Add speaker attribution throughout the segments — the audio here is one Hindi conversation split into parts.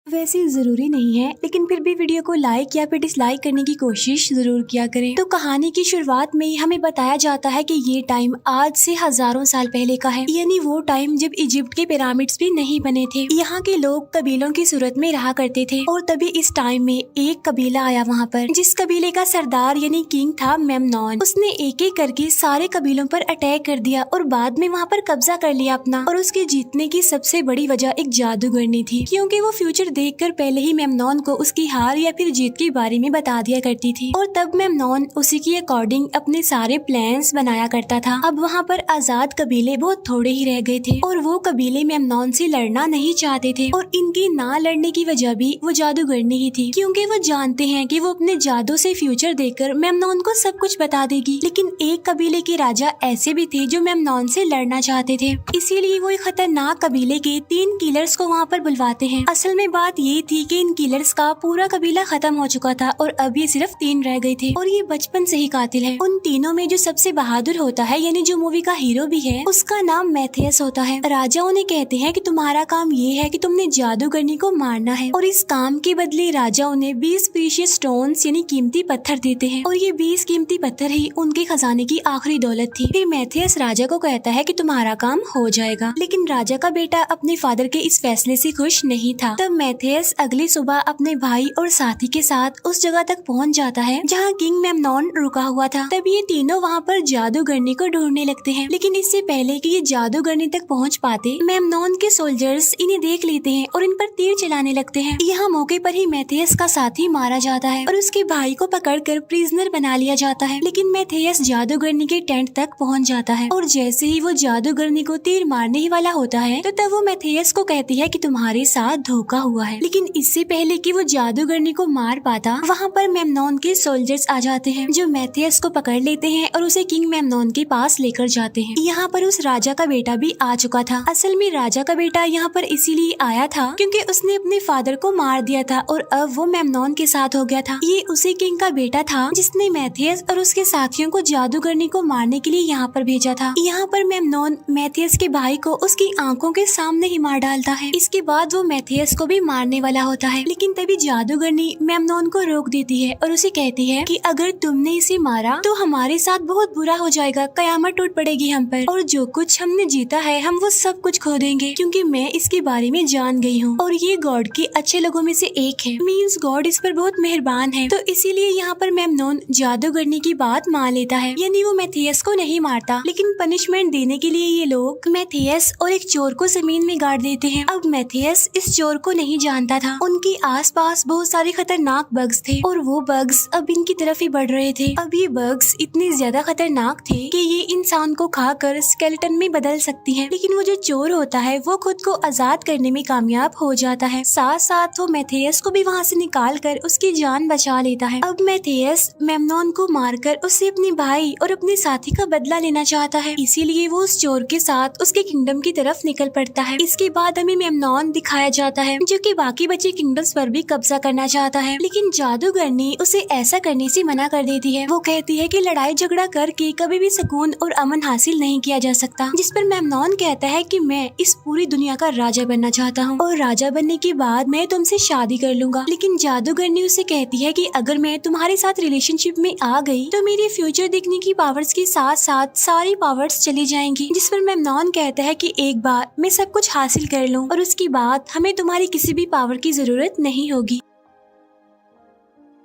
Speaker 1: वैसे जरूरी नहीं है, लेकिन फिर भी वीडियो को लाइक या फिर डिसलाइक करने की कोशिश जरूर किया करें। तो कहानी की शुरुआत में ही हमें बताया जाता है कि ये टाइम आज से हजारों साल पहले का है, यानी वो टाइम जब इजिप्ट के पिरामिड्स भी नहीं बने थे। यहाँ के लोग कबीलों की सूरत में रहा करते थे और तभी इस टाइम में एक कबीला आया वहाँ पर, जिस कबीले का सरदार यानी किंग था मेमनॉन। उसने एक एक करके सारे कबीलों पर अटैक कर दिया और बाद में वहाँ पर कब्जा कर लिया अपना। और उसके जीतने की सबसे बड़ी वजह एक जादूगरनी थी, क्योंकि वो फ्यूचर देखकर पहले ही मेमनॉन को उसकी हार या फिर जीत के बारे में बता दिया करती थी। और तब मेमनॉन उसी के अकॉर्डिंग अपने सारे प्लान्स बनाया करता था। अब वहाँ पर आजाद कबीले बहुत थोड़े ही रह गए थे और वो कबीले मेमनॉन से लड़ना नहीं चाहते थे। और इनकी ना लड़ने की वजह भी वो जादूगरनी ही थी, क्योंकि वो जानते हैं कि वो अपने जादू से फ्यूचर देखकर मेमनॉन को सब कुछ बता देगी। लेकिन एक कबीले के राजा ऐसे भी थे जो मेमनॉन से लड़ना चाहते थे, इसीलिए वो एक खतरनाक कबीले के 3 किलर्स को वहाँ पर बुलवाते हैं। असल में बात ये थी कि इन किलर्स का पूरा कबीला खत्म हो चुका था और अब ये सिर्फ 3 रह गए थे और ये बचपन से ही कातिल है। उन तीनों में जो सबसे बहादुर होता है, यानी जो मूवी का हीरो भी है, उसका नाम मैथियस होता है। राजा उन्हें कहते हैं कि तुम्हारा काम ये है कि तुमने जादूगरनी को मारना है, और इस काम के बदले राजा उन्हें 20 प्रीशियस स्टोन्स यानी कीमती पत्थर देते हैं। और ये 20 कीमती पत्थर ही उनके खजाने की आखिरी दौलत थी। फिर मैथियस राजा को कहता है कि तुम्हारा काम हो जाएगा, लेकिन राजा का बेटा अपने फादर के इस फैसले से खुश नहीं था। तब मैथियस अगली सुबह अपने भाई और साथी के साथ उस जगह तक पहुंच जाता है जहां किंग मेमनॉन रुका हुआ था। तब ये तीनों वहां पर जादूगरनी को ढूंढने लगते हैं, लेकिन इससे पहले कि ये जादूगरनी तक पहुंच पाते, मेमनॉन के सोल्जर्स इन्हें देख लेते हैं और इन पर तीर चलाने लगते हैं। यहाँ मौके पर ही मैथियस का साथी मारा जाता है और उसके भाई को पकड़कर प्रिजनर बना लिया जाता है। लेकिन मैथियस जादूगरनी के टेंट तक पहुँच जाता है और जैसे ही वो जादूगरनी को तीर मारने ही वाला होता है तो तब वो मैथियस को कहती है कि तुम्हारे साथ धोखा हुआ है। लेकिन इससे पहले कि वो जादूगरनी को मार पाता, वहाँ पर मेमनॉन के सोल्जर्स आ जाते हैं जो मैथियस को पकड़ लेते हैं और उसे किंग मेमनॉन के पास लेकर जाते हैं। यहाँ पर उस राजा का बेटा भी आ चुका था। असल में राजा का बेटा यहाँ पर इसीलिए आया था क्योंकि उसने अपने फादर को मार दिया था और अब वो मेमनॉन के साथ हो गया था। ये उसी किंग का बेटा था जिसने मैथियस और उसके साथियों को जादूगरनी को मारने के लिए यहाँ पर भेजा था। यहाँ पर मेमनॉन मैथियस के भाई को उसकी आंखों के सामने ही मार डालता है। इसके बाद वो मैथियस को भी मारने वाला होता है, लेकिन तभी जादूगरनी मेमनॉन को रोक देती है और उसे कहती है कि अगर तुमने इसे मारा तो हमारे साथ बहुत बुरा हो जाएगा, कयामत टूट पड़ेगी हम पर, और जो कुछ हमने जीता है हम वो सब कुछ खो देंगे, क्योंकि मैं इसके बारे में जान गई हूँ और ये गॉड के अच्छे लोगों में से एक है। मीन्स गॉड इस पर बहुत मेहरबान है। तो इसीलिए यहाँ पर मेमनॉन जादूगरनी की बात मान लेता है, यानी वो मैथियस को नहीं मारता। लेकिन पनिशमेंट देने के लिए ये लोग मैथियस और एक चोर को जमीन में गाड़ देते हैं। अब मैथियस इस चोर को नहीं जानता था। उनके आसपास बहुत सारे खतरनाक बग्स थे और वो बग्स अब इनकी तरफ ही बढ़ रहे थे। अब ये बग्स इतने ज्यादा खतरनाक थे कि ये इंसान को खाकर स्केलेटन में बदल सकती हैं। लेकिन वो जो चोर होता है वो खुद को आजाद करने में कामयाब हो जाता है। साथ साथ वो मैथियस को भी वहाँ से निकाल कर उसकी जान बचा लेता है। अब मैथियस मेमनॉन को मारकर उससे अपने भाई और अपने साथी का बदला लेना चाहता है, इसीलिए वो उस चोर के साथ उसके किंगडम की तरफ निकल पड़ता है। इसके बाद हमें मेमनॉन दिखाया जाता है जो कि बाकी बचे किंगडम्स पर भी कब्जा करना चाहता है, लेकिन जादूगरनी उसे ऐसा करने से मना कर देती है। वो कहती है कि लड़ाई झगड़ा करके कभी भी सुकून और अमन हासिल नहीं किया जा सकता। जिस पर मेमनॉन कहता है कि मैं इस पूरी दुनिया का राजा बनना चाहता हूँ और राजा बनने के बाद मैं तुमसे शादी कर लूंगा। लेकिन जादूगरनी उसे कहती है कि अगर मैं तुम्हारे साथ रिलेशनशिप में आ गई तो मेरी फ्यूचर देखने की पावर्स के साथ साथ सारी पावर्स चली जाएंगी। जिस पर मेमनॉन कहता है कि एक बार मैं सब कुछ हासिल कर लूं और उसके बाद हमें तुम्हारी किसी भी पावर की जरूरत नहीं होगी।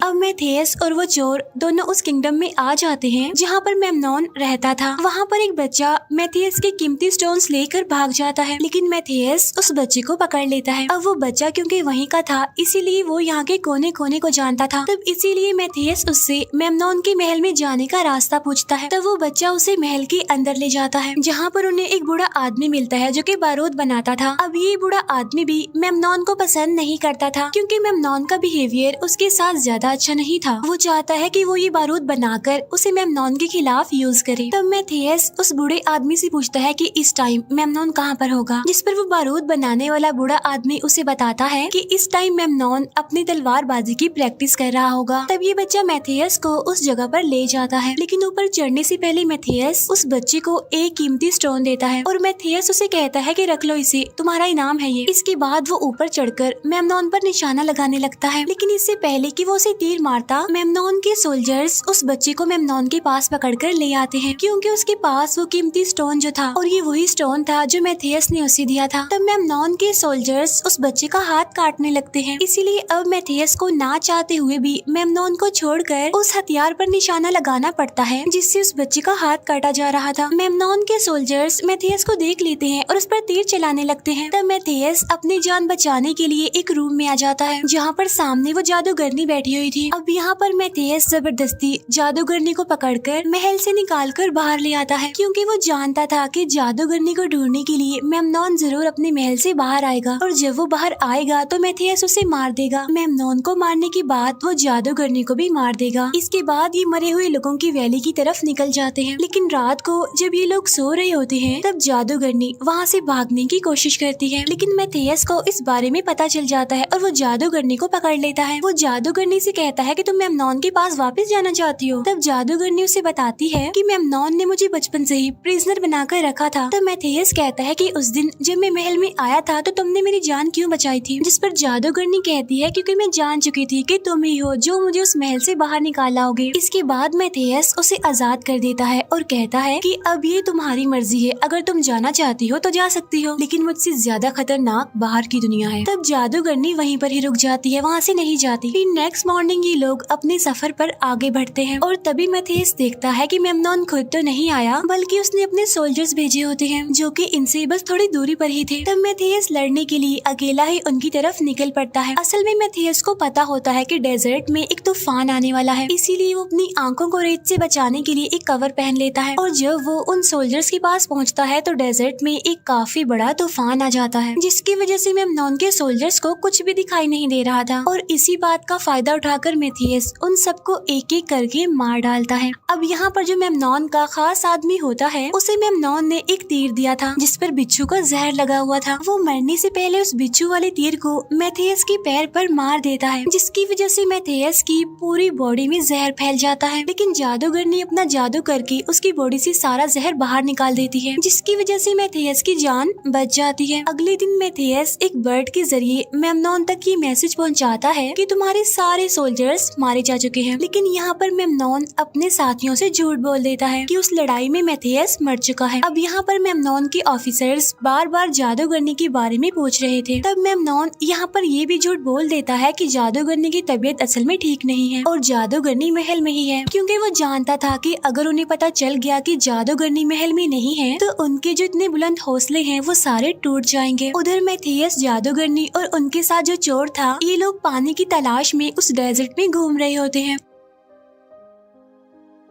Speaker 1: अब मैथियस और वो चोर दोनों उस किंगडम में आ जाते हैं जहाँ पर मेमनॉन रहता था। वहाँ पर एक बच्चा मैथियस के कीमती स्टोन्स लेकर भाग जाता है, लेकिन मैथियस उस बच्चे को पकड़ लेता है। अब वो बच्चा क्योंकि वहीं का था इसीलिए वो यहाँ के कोने कोने को जानता था। तब इसीलिए मैथियस उससे मेमनॉन के महल में जाने का रास्ता पूछता है। तब वो बच्चा उसे महल के अंदर ले जाता है जहाँ पर उन्हें एक बूढ़ा आदमी मिलता है जो कि बारूद बनाता था। अब ये बूढ़ा आदमी भी मेमनॉन को पसंद नहीं करता था क्योंकि मेमनॉन का बिहेवियर उसके साथ ज्यादा अच्छा नहीं था। वो चाहता है कि वो ये बारूद बनाकर उसे मेमनॉन के खिलाफ यूज करे। तब मेथियस उस बूढ़े आदमी से पूछता है कि इस टाइम मेमनॉन कहाँ पर होगा, जिस पर वो बारूद बनाने वाला बूढ़ा आदमी उसे बताता है कि इस टाइम मेमनॉन अपनी तलवारबाजी की प्रैक्टिस कर रहा होगा। तब ये बच्चा मेथियस को उस जगह पर ले जाता है, लेकिन ऊपर चढ़ने से पहले मेथियस उस बच्चे को एक कीमती स्टोन देता है और मेथियस उसे कहता है कि रख लो इसे, तुम्हारा इनाम है ये। इसके बाद वो ऊपर चढ़कर मेमनॉन पर निशाना लगाने लगता है, लेकिन इससे पहले कि वो उसे तीर मारता, मेमनॉन के सोल्जर्स उस बच्चे को मेमनॉन के पास पकड़कर ले आते हैं, क्योंकि उसके पास वो कीमती स्टोन जो था, और ये वही स्टोन था जो मेथियस ने उसे दिया था। तब मेमनॉन के सोल्जर्स उस बच्चे का हाथ काटने लगते हैं, इसीलिए अब मेथियस को ना चाहते हुए भी मेमनॉन को छोड़कर उस हथियार पर निशाना लगाना पड़ता है जिससे उस बच्चे का हाथ काटा जा रहा था। मेमनॉन के सोल्जर्स मेथियस को देख लेते हैं और उस पर तीर चलाने लगते हैं। तब मेथियस अपनी जान बचाने के लिए एक रूम में आ जाता है, जहाँ पर सामने वो जादूगरनी बैठी हुई थी। अब यहाँ पर मेथियस जबरदस्ती जादूगरनी को पकड़कर महल से निकालकर बाहर ले आता है, क्योंकि वो जानता था कि जादूगरनी को ढूंढने के लिए मेमनॉन जरूर अपने महल से बाहर आएगा, और जब वो बाहर आएगा तो मेथियस उसे मार देगा। मेमनॉन को मारने के बाद वो जादूगरनी को भी मार देगा। इसके बाद ये मरे हुए लोगों की वैली की तरफ निकल जाते हैं, लेकिन रात को जब ये लोग सो रहे होते हैं तब जादूगरनी वहाँ से भागने की कोशिश करती है, लेकिन मेथियस को इस बारे में पता चल जाता है और वो जादूगरनी को पकड़ लेता है। वो जादूगरनी से कहता है कि तुम मेमनॉन के पास वापस जाना चाहती हो। तब जादूगरनी उसे बताती है कि मेमनॉन ने मुझे बचपन से ही प्रिजनर बनाकर रखा था। तब मेथियस कहता है कि उस दिन जब मैं महल में आया था तो तुमने मेरी जान क्यों बचाई थी, जिस पर जादूगरनी कहती है क्योंकि मैं जान चुकी थी कि तुम ही हो जो मुझे उस महल से बाहर निकालोगे। इसके बाद मेथियस उसे आजाद कर देता है और कहता है कि अब ये तुम्हारी मर्जी है, अगर तुम जाना चाहती हो तो जा सकती हो, लेकिन मुझसे ज्यादा खतरनाक बाहर की दुनिया है। तब जादूगरनी वहीं पर ही रुक जाती है, वहाँ से नहीं जाती। फिर नेक्स्ट मॉर्निंग ये लोग अपने सफर पर आगे बढ़ते हैं और तभी मेथियस देखता है कि मेमनॉन खुद तो नहीं आया, बल्कि उसने अपने सोल्जर्स भेजे होते हैं जो कि इनसे बस थोड़ी दूरी पर ही थे। तब मेथियस लड़ने के लिए अकेला ही उनकी तरफ निकल पड़ता है। असल में मेथियस को पता होता है कि डेजर्ट में एक तूफान आने वाला है, इसीलिए वो अपनी आंखों को रेत से बचाने के लिए एक कवर पहन लेता है, और जब वो उन सोल्जर्स के पास पहुंचता है तो डेजर्ट में एक काफी बड़ा तूफान आ जाता है, जिसकी वजह से मेमनॉन के सोल्जर्स को कुछ भी दिखाई नहीं दे रहा था। और इसी बात का फायदा उठाकर मेथियस उन सबको एक एक करके मार डालता है। अब यहाँ पर जो मेमनॉन का खास आदमी होता है उसे मेमनॉन ने एक तीर दिया था जिस पर बिच्छू का जहर लगा हुआ था। वो मरने से पहले उस बिच्छू वाले तीर को मेथियस के पैर पर मार देता है, जिसकी वजह से मेथियस की पूरी बॉडी में जहर फैल जाता है, लेकिन जादूगरनी अपना जादू करके उसकी बॉडी से सारा जहर बाहर निकाल देती है, जिसकी वजह से मेथियस की जान बच जाती है। अगले दिन मेथियस एक बर्ड के जरिए मेमनॉन तक ये मैसेज पहुंचाता है कि तुम्हारे सारे सोल्जर्स मारे जा चुके हैं, लेकिन यहाँ पर मेमनॉन अपने साथियों से झूठ बोल देता है कि उस लड़ाई में मेथियस मर चुका है। अब यहाँ पर मेमनॉन के ऑफिसर्स बार बार जादूगरनी के बारे में पूछ रहे थे। तब मेमनॉन यहाँ पर ये भी झूठ बोल देता है कि जादूगरनी की तबीयत असल में ठीक नहीं है और जादूगरनी महल में ही है, क्योंकि वो जानता था कि अगर उन्हें पता चल गया कि जादूगरनी महल में नहीं है तो उनके जो इतने बुलंद हौसले हैं वो सारे टूट जाएंगे। उधर मेथियस, जादूगरनी और उनके साथ जो चोर था, ये लोग पानी की तलाश में उस डेजर्ट में घूम रहे होते हैं,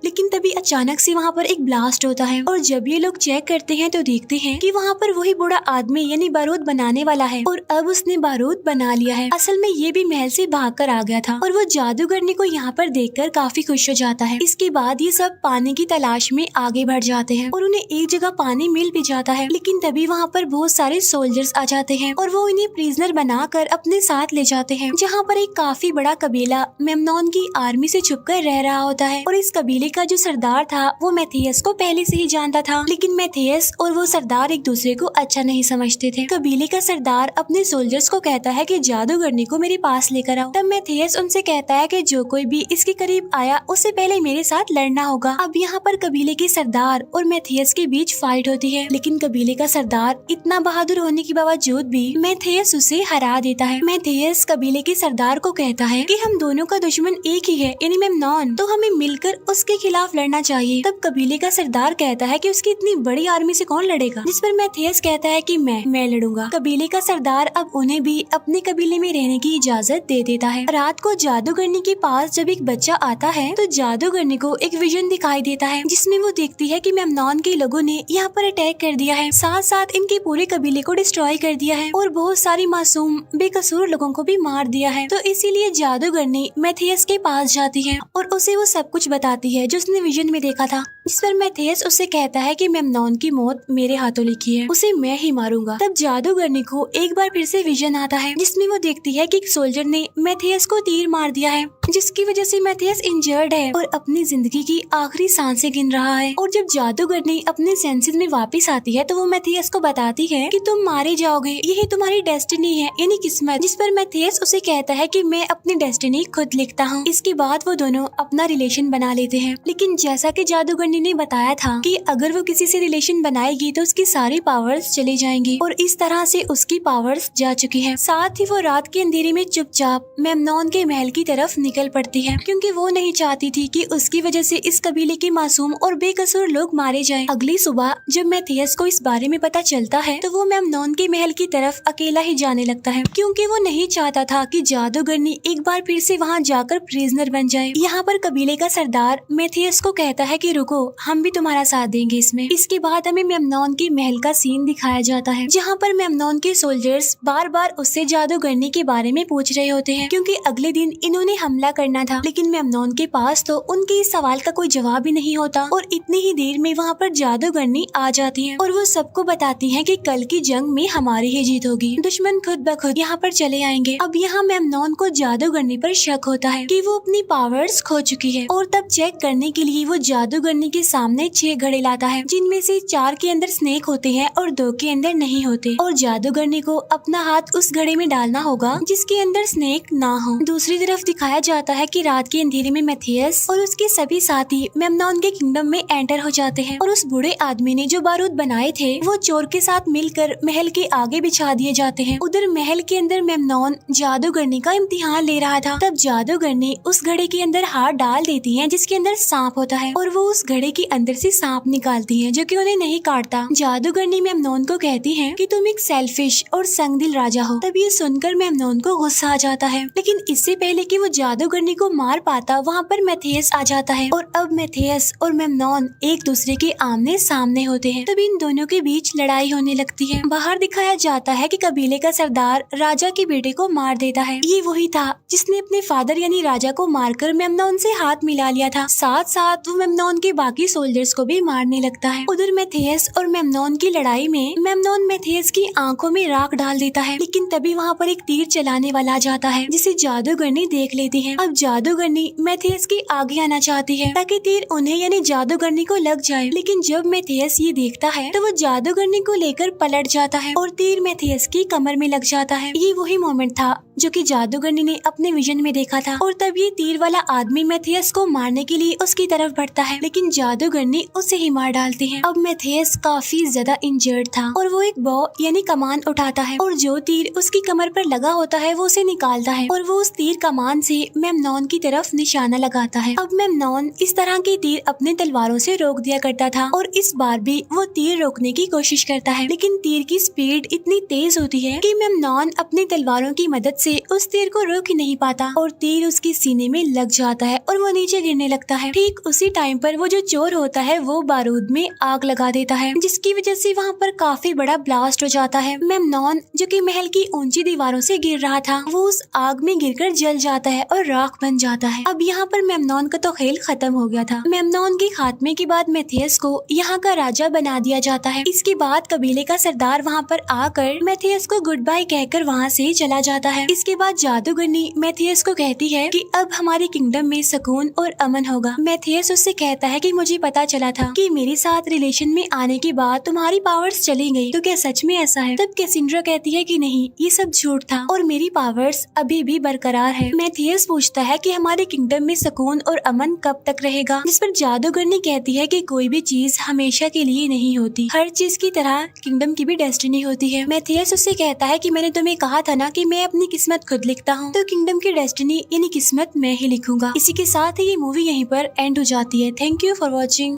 Speaker 1: लेकिन तभी अचानक से वहाँ पर एक ब्लास्ट होता है और जब ये लोग चेक करते हैं तो देखते हैं कि वहाँ पर वही बूढ़ा आदमी यानी बारूद बनाने वाला है और अब उसने बारूद बना लिया है। असल में ये भी महल से भागकर आ गया था और वो जादूगरनी को यहाँ पर देखकर काफी खुश हो जाता है। इसके बाद ये सब पानी की तलाश में आगे बढ़ जाते हैं और उन्हें एक जगह पानी मिल भी जाता है, लेकिन तभी वहाँ पर बहुत सारे सोल्जर्स आ जाते हैं और वो इन्हें प्रिजनर बनाकर अपने साथ ले जाते हैं, जहाँ पर एक काफी बड़ा कबीला मेमनॉन की आर्मी से छुपकर रह रहा होता है। और इस कबीले का जो सरदार था वो मेथियस को पहले से ही जानता था, लेकिन मेथियस और वो सरदार एक दूसरे को अच्छा नहीं समझते थे। कबीले का सरदार अपने सोल्जर्स को कहता है कि जादूगरनी को मेरे पास लेकर आओ। तब मेथियस उनसे कहता है कि जो कोई भी इसके करीब आया उससे पहले मेरे साथ लड़ना होगा। अब यहाँ पर कबीले के सरदार और मेथियस के बीच फाइट होती है, लेकिन कबीले का सरदार इतना बहादुर होने के बावजूद भी मेथियस उसे हरा देता है। मेथियस कबीले के सरदार को कहता है कि हम दोनों का दुश्मन एक ही है यानी मेमनॉन, तो हमें मिलकर उसके उसके खिलाफ लड़ना चाहिए। तब कबीले का सरदार कहता है कि उसकी इतनी बड़ी आर्मी से कौन लड़ेगा, जिस पर मैथियस कहता है कि मैं लड़ूंगा। कबीले का सरदार अब उन्हें भी अपने कबीले में रहने की इजाजत दे देता है। रात को जादूगरनी के पास जब एक बच्चा आता है तो जादूगरनी को एक विजन दिखाई देता है, जिसमें वो देखती है कि मेमनॉन के लोगों ने यहाँ पर अटैक कर दिया है, साथ साथ इनके पूरे कबीले को डिस्ट्रॉय कर दिया है और बहुत सारी मासूम बेकसूर लोगों को भी मार दिया है। तो इसीलिए जादूगरनी मैथियस के पास जाती है और उसे वो सब कुछ बताती है जो उसने विजन में देखा था, जिस पर मैथियस उससे कहता है कि मेमनॉन की मौत मेरे हाथों लिखी है, उसे मैं ही मारूंगा। तब जादूगरनी को एक बार फिर से विजन आता है, जिसमें वो देखती है कि एक सोल्जर ने मैथियस को तीर मार दिया है, जिसकी वजह से मैथियस इंजर्ड है और अपनी जिंदगी की आखिरी सांसें गिन रहा है। और जब जादूगरनी अपने सेंसेस में वापस आती है तो वो मैथियस को बताती है कि तुम मारे जाओगे, यही तुम्हारी डेस्टिनी है, यानी किस्मत। जिस पर मैथियस उसे कहता है कि मैं अपनी डेस्टिनी खुद लिखता हूँ। इसके बाद वो दोनों अपना रिलेशन बना लेते हैं। लेकिन जैसा कि जादूगरनी ने बताया था कि अगर वो किसी से रिलेशन बनाएगी तो उसकी सारी पावर्स चली जाएंगी, और इस तरह से उसकी पावर्स जा चुकी है। साथ ही वो रात के अंधेरे में चुपचाप मेमनॉन के महल की तरफ निकल पड़ती है, क्योंकि वो नहीं चाहती थी कि उसकी वजह से इस कबीले के मासूम और बेकसूर लोग मारे जाएं। अगली सुबह जब मैथियस को इस बारे में पता चलता है तो वो मेमनॉन के महल की तरफ अकेला ही जाने लगता है, क्योंकि वो नहीं चाहता था कि जादूगरनी एक बार फिर से वहाँ जाकर प्रिजनर बन जाए। यहाँ पर कबीले का सरदार मैथियस को कहता है कि रुको, हम भी तुम्हारा साथ देंगे इसमें। इसके बाद हमें मेमनॉन के महल का सीन दिखाया जाता है, जहाँ पर मेमनॉन के सोल्जर्स बार बार उससे जादूगरनी के बारे में पूछ रहे होते हैं, क्योंकि अगले दिन इन्होंने हमला करना था। लेकिन मेमनॉन के पास तो उनके इस सवाल का कोई जवाब ही नहीं होता, और इतनी ही देर में वहाँ पर जादूगरनी आ जाती है और वो सबको बताती है कि कल की जंग में हमारी ही जीत होगी, दुश्मन खुद ब खुद यहाँ पर चले आएंगे। अब यहाँ मेमनॉन को जादूगरनी पर शक होता है कि वो अपनी पावर्स खो चुकी है, और तब चेक करने के लिए वो जादूगरनी के सामने 6 घड़े लाता है, जिनमें से 4 के अंदर स्नेक होते हैं और 2 के अंदर नहीं होते, और जादूगरनी को अपना हाथ उस घड़े में डालना होगा जिसके अंदर स्नेक ना हो। दूसरी तरफ दिखाया जाता है कि रात के अंधेरे में मैथियस और उसके सभी साथी मेमनॉन के किंगडम में एंटर हो जाते हैं, और उस बूढ़े आदमी ने जो बारूद बनाए थे वो चोर के साथ मिलकर महल के आगे बिछा दिए जाते हैं। उधर महल के अंदर मेमनॉन जादूगरनी का इम्तिहान ले रहा था। तब जादूगरनी उस घड़े के अंदर हाथ डाल देती है जिसके अंदर सांप होता है, और वो उस घड़े के अंदर से सांप निकालती है जो कि उन्हें नहीं काटता। जादूगरनी मेमनॉन को कहती है कि तुम एक सेल्फिश और संगदिल राजा हो। तब ये सुनकर मेमनॉन को गुस्सा आ जाता है, लेकिन इससे पहले कि वो जादूगरनी को मार पाता वहाँ पर मैथियस आ जाता है, और अब मैथियस और मेमनॉन एक दूसरे के आमने सामने होते हैं। तब इन दोनों के बीच लड़ाई होने लगती है। बाहर दिखाया जाता है कि कबीले का सरदार राजा के बेटे को मार देता है। ये वही था जिसने अपने फादर यानी राजा को मारकर मेमनॉन से हाथ मिला लिया था। साथ साथ वो मेमनॉन के बाकी सोल्जर्स को भी मारने लगता है। उधर मैथियस और मेमनॉन की लड़ाई में मेमनॉन मैथियस की आंखों में राख डाल देता है, लेकिन तभी वहाँ पर एक तीर चलाने वाला आ जाता है जिसे जादूगरनी देख लेती है। अब जादूगरनी मैथियस के आगे आना चाहती है ताकि तीर उन्हें यानी जादूगरनी को लग जाए, लेकिन जब मैथियस ये देखता है तो वो जादूगरनी को लेकर पलट जाता है और तीर मैथियस की कमर में लग जाता है। ये वही मोमेंट था जो कि जादूगरनी ने अपने विजन में देखा था, और तब ये तीर वाला आदमी मैथियस को मारने के लिए उसकी तरफ बढ़ता है, लेकिन जादूगरनी उसे ही मार डालती है। अब मैथियस काफी ज्यादा इंजर्ड था और वो एक बॉ यानी कमान उठाता है, और जो तीर उसकी कमर पर लगा होता है वो उसे निकालता है, और वो उस तीर कमान से मेमनॉन की तरफ निशाना लगाता है। अब मेमनॉन इस तरह के तीर अपने तलवारों से रोक दिया करता था, और इस बार भी वो तीर रोकने की कोशिश करता है, लेकिन तीर की स्पीड इतनी तेज होती है कि मेमनॉन अपनी तलवारों की मदद से उस तीर को रोक ही नहीं पाता, और तीर उसके सीने में लग जाता है और वो नीचे गिरने लगता है। ठीक उसी टाइम पर वो जो चोर होता है वो बारूद में आग लगा देता है, जिसकी वजह से वहाँ पर काफी बड़ा ब्लास्ट हो जाता है। मेमनॉन जो कि महल की ऊंची दीवारों से गिर रहा था वो उस आग में गिरकर जल जाता है और राख बन जाता है। अब यहाँ पर मेमनॉन का तो खेल खत्म हो गया था। मेमनॉन के खात्मे के बाद मैथियस को यहाँ का राजा बना दिया जाता है। इसके बाद कबीले का सरदार वहाँ पर आकर मैथियस को गुड बाय कहकर वहाँ से चला जाता है। इसके बाद जादूगरनी मैथियस को कहती है कि अब हमारे किंगडम में सुकून और अमन होगा। मैथियस उससे कहता है कि मुझे पता चला था कि मेरे साथ रिलेशन में आने के बाद तुम्हारी पावर्स चली गई, तो क्या सच में ऐसा है? तब कैसिंड्रा कहती है कि नहीं, ये सब झूठ था और मेरी पावर्स अभी भी बरकरार है। मैथियस पूछता है कि हमारे किंगडम में सुकून और अमन कब तक रहेगा, जिस पर जादूगरनी कहती है कि कोई भी चीज हमेशा के लिए नहीं होती, हर चीज की तरह किंगडम की भी डेस्टिनी होती है। मैथियस उससे कहता है कि मैंने तुम्हें कहा था ना कि मैं अपनी किस्मत खुद लिखता हूँ, तो किंगडम की डेस्टिनी यानी किस्मत मैं ही लिखूंगा। इसी के साथ ही ये मूवी यहीं पर एंड हो जाती है। Thank you for watching.